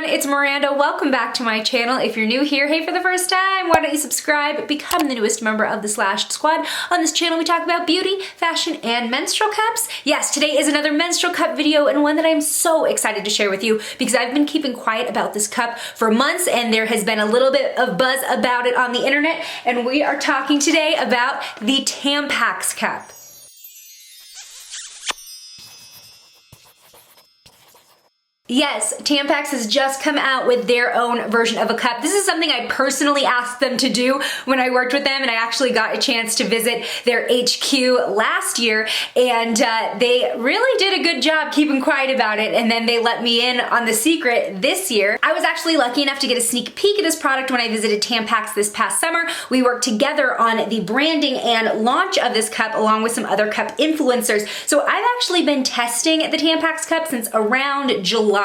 everyone, it's Miranda. Welcome back to my channel. If you're new here, hey, for the first time, why don't you subscribe, become the newest member of the Slashed Squad. On this channel, we talk about beauty, fashion, and menstrual cups. Yes, today is another menstrual cup video, and one that I'm so excited to share with you because I've been keeping quiet about this cup for months, and there has been a little bit of buzz about it on the internet, and we are talking today about the Tampax Cup. Yes, Tampax has just come out with their own version of a cup. This is something I personally asked them to do when I worked with them, and I actually got a chance to visit their HQ last year, and they really did a good job keeping quiet about it, and then they let me in on the secret this year. I was actually lucky enough to get a sneak peek at this product when I visited Tampax this past summer. We worked together on the branding and launch of this cup along with some other cup influencers. So I've actually been testing the Tampax cup since around July-ish.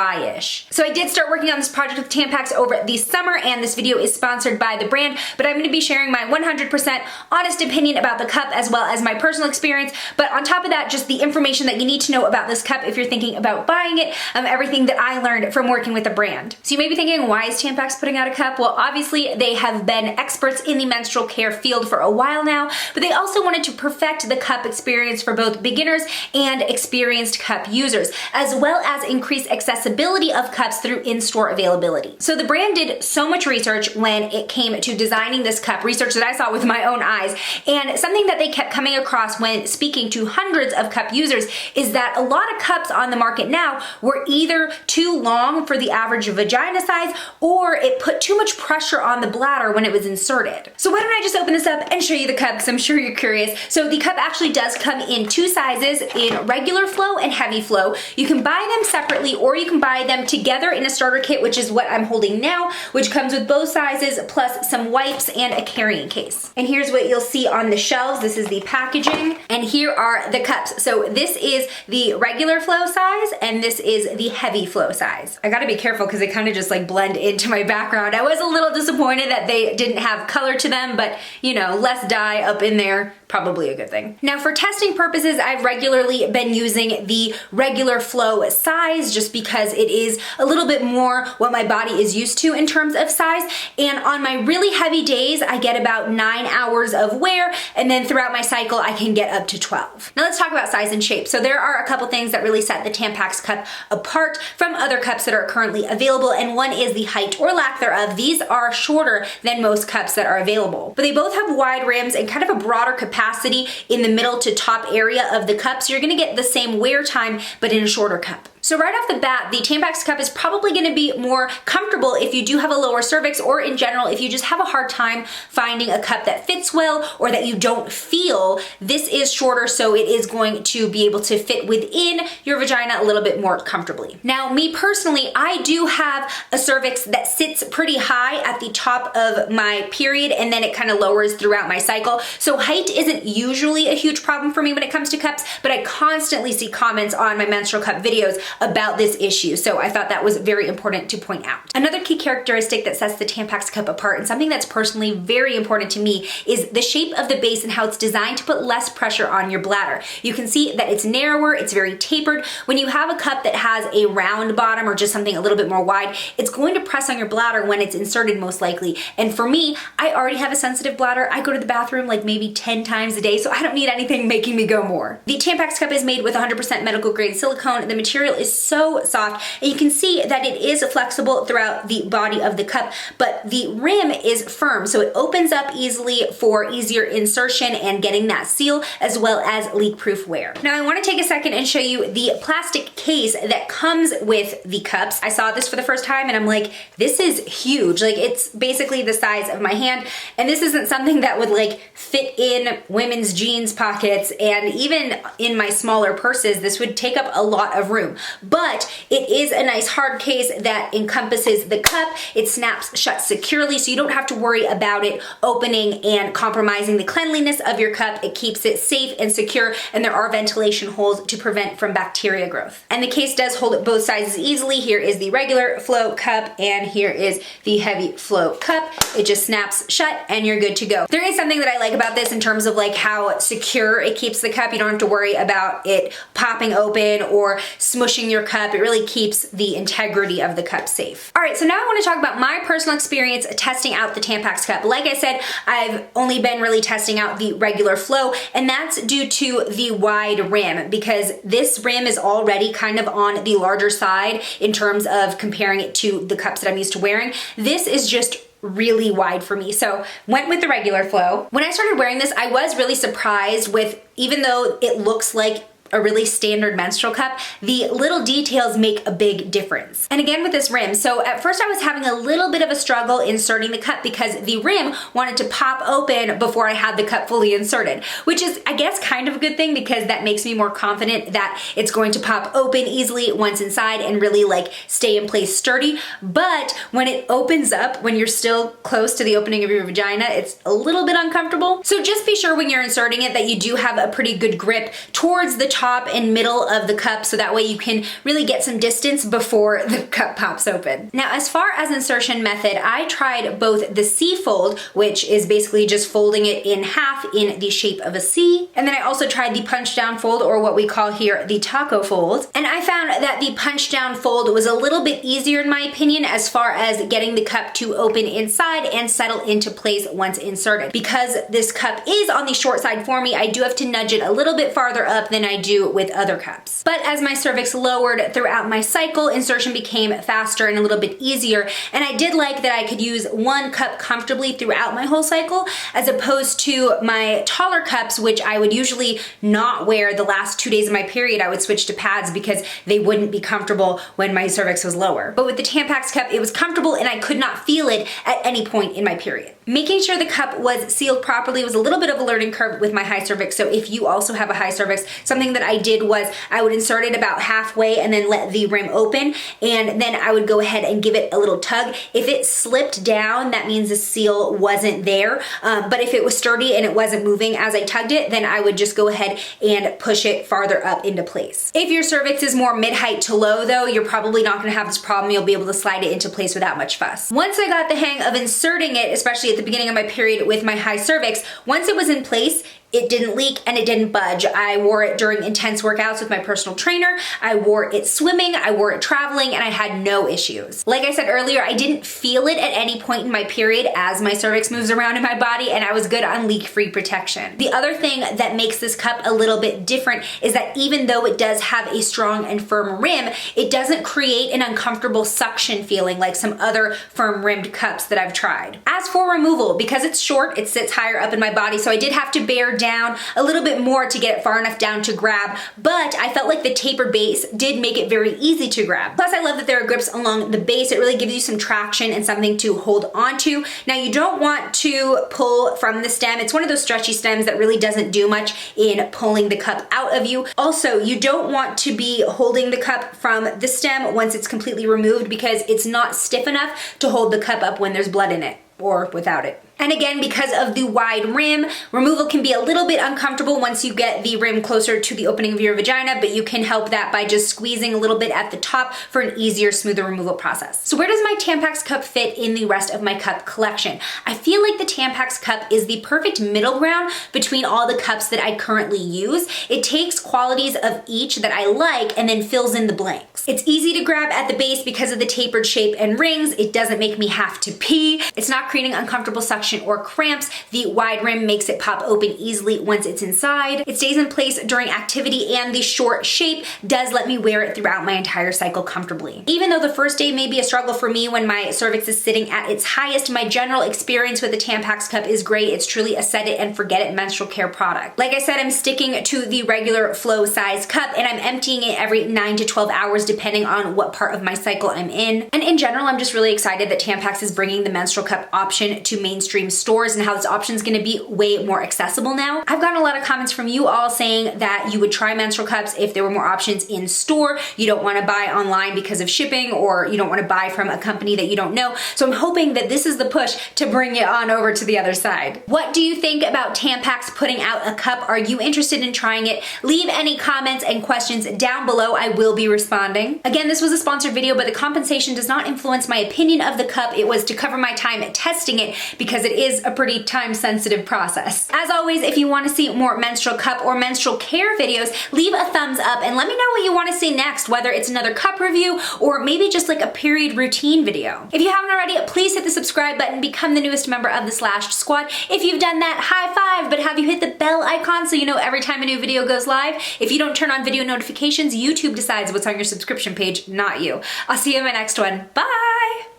So I did start working on this project with Tampax over the summer, and this video is sponsored by the brand, but I'm going to be sharing my 100% honest opinion about the cup as well as my personal experience. But on top of that, just the information that you need to know about this cup if you're thinking about buying it, everything that I learned from working with the brand. So you may be thinking, why is Tampax putting out a cup? Well, obviously they have been experts in the menstrual care field for a while now, but they also wanted to perfect the cup experience for both beginners and experienced cup users, as well as increase accessibility of cups through in-store availability. So the brand did so much research when it came to designing this cup, research that I saw with my own eyes, and something that they kept coming across when speaking to hundreds of cup users is that a lot of cups on the market now were either too long for the average vagina size, or it put too much pressure on the bladder when it was inserted. So why don't I just open this up and show you the cup, because I'm sure you're curious. So the cup actually does come in two sizes, in regular flow and heavy flow. You can buy them separately, or you can buy them together in a starter kit, which is what I'm holding now, which comes with both sizes plus some wipes and a carrying case. And here's what you'll see on the shelves. This is the packaging, and here are the cups. So this is the regular flow size, and this is the heavy flow size. I gotta be careful because they kind of just like blend into my background. I was a little disappointed that they didn't have color to them, but you know, less dye up in there, probably a good thing. Now for testing purposes, I've regularly been using the regular flow size just because it is a little bit more what my body is used to in terms of size. And on my really heavy days, I get about 9 hours of wear, and then throughout my cycle, I can get up to 12. Now let's talk about size and shape. So there are a couple things that really set the Tampax cup apart from other cups that are currently available, and one is the height or lack thereof. These are shorter than most cups that are available, but they both have wide rims and kind of a broader capacity in the middle to top area of the cup, so you're gonna get the same wear time, but in a shorter cup. So right off the bat, the Tampax cup is probably gonna be more comfortable if you do have a lower cervix, or in general, if you just have a hard time finding a cup that fits well or that you don't feel. This is shorter, so it is going to be able to fit within your vagina a little bit more comfortably. Now, me personally, I do have a cervix that sits pretty high at the top of my period, and then it kind of lowers throughout my cycle. So height isn't usually a huge problem for me when it comes to cups, but I constantly see comments on my menstrual cup videos about this issue, so I thought that was very important to point out. Another key characteristic that sets the Tampax cup apart, and something that's personally very important to me, is the shape of the base and how it's designed to put less pressure on your bladder. You can see that it's narrower, it's very tapered. When you have a cup that has a round bottom or just something a little bit more wide, it's going to press on your bladder when it's inserted most likely. And for me, I already have a sensitive bladder. I go to the bathroom like maybe 10 times a day, so I don't need anything making me go more. The Tampax cup is made with 100% medical grade silicone. The material is so soft, and you can see that it is flexible throughout the body of the cup, but the rim is firm, so it opens up easily for easier insertion and getting that seal, as well as leak-proof wear. Now I want to take a second and show you the plastic case that comes with the cups. I saw this for the first time and I'm like, this is huge. Like, it's basically the size of my hand, and this isn't something that would like fit in women's jeans pockets, and even in my smaller purses, this would take up a lot of room. But it is a nice hard case that encompasses the cup. It snaps shut securely, so you don't have to worry about it opening and compromising the cleanliness of your cup. It keeps it safe and secure, and there are ventilation holes to prevent from bacteria growth. And the case does hold both sizes easily. Here is the regular flow cup, and here is the heavy flow cup. It just snaps shut and you're good to go. There is something that I like about this in terms of like how secure it keeps the cup. You don't have to worry about it popping open or smushing squishing your cup. It really keeps the integrity of the cup safe. All right, so now I want to talk about my personal experience testing out the Tampax Cup. Like I said, I've only been really testing out the regular flow, and that's due to the wide rim, because this rim is already kind of on the larger side in terms of comparing it to the cups that I'm used to wearing. This is just really wide for me. So went with the regular flow. When I started wearing this, I was really surprised with, even though it looks like a really standard menstrual cup, the little details make a big difference. And again with this rim, so at first I was having a little bit of a struggle inserting the cup because the rim wanted to pop open before I had the cup fully inserted, which is, I guess, kind of a good thing because that makes me more confident that it's going to pop open easily once inside and really like stay in place sturdy. But when it opens up, when you're still close to the opening of your vagina, it's a little bit uncomfortable. So just be sure when you're inserting it that you do have a pretty good grip towards the top and middle of the cup, so that way you can really get some distance before the cup pops open. Now, as far as insertion method, I tried both the C fold, which is basically just folding it in half in the shape of a C, and then I also tried the punch down fold, or what we call here the taco fold. And I found that the punch down fold was a little bit easier in my opinion as far as getting the cup to open inside and settle into place once inserted. Because this cup is on the short side for me, I do have to nudge it a little bit farther up than I do with other cups. But as my cervix lowered throughout my cycle, insertion became faster and a little bit easier, and I did like that I could use one cup comfortably throughout my whole cycle, as opposed to my taller cups, which I would usually not wear the last 2 days of my period. I would switch to pads because they wouldn't be comfortable when my cervix was lower. But with the Tampax Cup, it was comfortable and I could not feel it at any point in my period. Making sure the cup was sealed properly was a little bit of a learning curve with my high cervix, so if you also have a high cervix, something that I did was I would insert it about halfway and then let the rim open, and then I would go ahead and give it a little tug. If it slipped down, that means the seal wasn't there, but if it was sturdy and it wasn't moving as I tugged it, then I would just go ahead and push it farther up into place. If your cervix is more mid-height to low though, you're probably not gonna have this problem. You'll be able to slide it into place without much fuss. Once I got the hang of inserting it, especially at the beginning of my period with my high cervix, once it was in place, it didn't leak and it didn't budge. I wore it during intense workouts with my personal trainer. I wore it swimming, I wore it traveling, and I had no issues. Like I said earlier, I didn't feel it at any point in my period as my cervix moves around in my body, and I was good on leak-free protection. The other thing that makes this cup a little bit different is that even though it does have a strong and firm rim, it doesn't create an uncomfortable suction feeling like some other firm rimmed cups that I've tried. As for removal, because it's short, it sits higher up in my body, so I did have to bear down a little bit more to get it far enough down to grab, but I felt like the tapered base did make it very easy to grab. Plus, I love that there are grips along the base. It really gives you some traction and something to hold onto. Now, you don't want to pull from the stem. It's one of those stretchy stems that really doesn't do much in pulling the cup out of you. Also, you don't want to be holding the cup from the stem once it's completely removed, because it's not stiff enough to hold the cup up when there's blood in it, or without it. And again, because of the wide rim, removal can be a little bit uncomfortable once you get the rim closer to the opening of your vagina, but you can help that by just squeezing a little bit at the top for an easier, smoother removal process. So where does my Tampax Cup fit in the rest of my cup collection? I feel like the Tampax Cup is the perfect middle ground between all the cups that I currently use. It takes qualities of each that I like and then fills in the blanks. It's easy to grab at the base because of the tapered shape and rings. It doesn't make me have to pee. It's not creating uncomfortable suction or cramps. The wide rim makes it pop open easily once it's inside. It stays in place during activity, and the short shape does let me wear it throughout my entire cycle comfortably. Even though the first day may be a struggle for me when my cervix is sitting at its highest, my general experience with the Tampax Cup is great. It's truly a set it and forget it menstrual care product. Like I said, I'm sticking to the regular flow size cup, and I'm emptying it every 9 to 12 hours depending on what part of my cycle I'm in. And in general, I'm just really excited that Tampax is bringing the menstrual cup option to mainstream stores and how this option is going to be way more accessible now. I've gotten a lot of comments from you all saying that you would try menstrual cups if there were more options in store. You don't want to buy online because of shipping, or you don't want to buy from a company that you don't know. So I'm hoping that this is the push to bring it on over to the other side. What do you think about Tampax putting out a cup? Are you interested in trying it? Leave any comments and questions down below. I will be responding. Again, this was a sponsored video, but the compensation does not influence my opinion of the cup. It was to cover my time testing it, because it is a pretty time-sensitive process. As always, if you want to see more menstrual cup or menstrual care videos, leave a thumbs up and let me know what you want to see next, whether it's another cup review or maybe just like a period routine video. If you haven't already, please hit the subscribe button, become the newest member of the Slashed Squad. If you've done that, high five, but have you hit the bell icon so you know every time a new video goes live? If you don't turn on video notifications, YouTube decides what's on your subscription page, not you. I'll see you in my next one. Bye!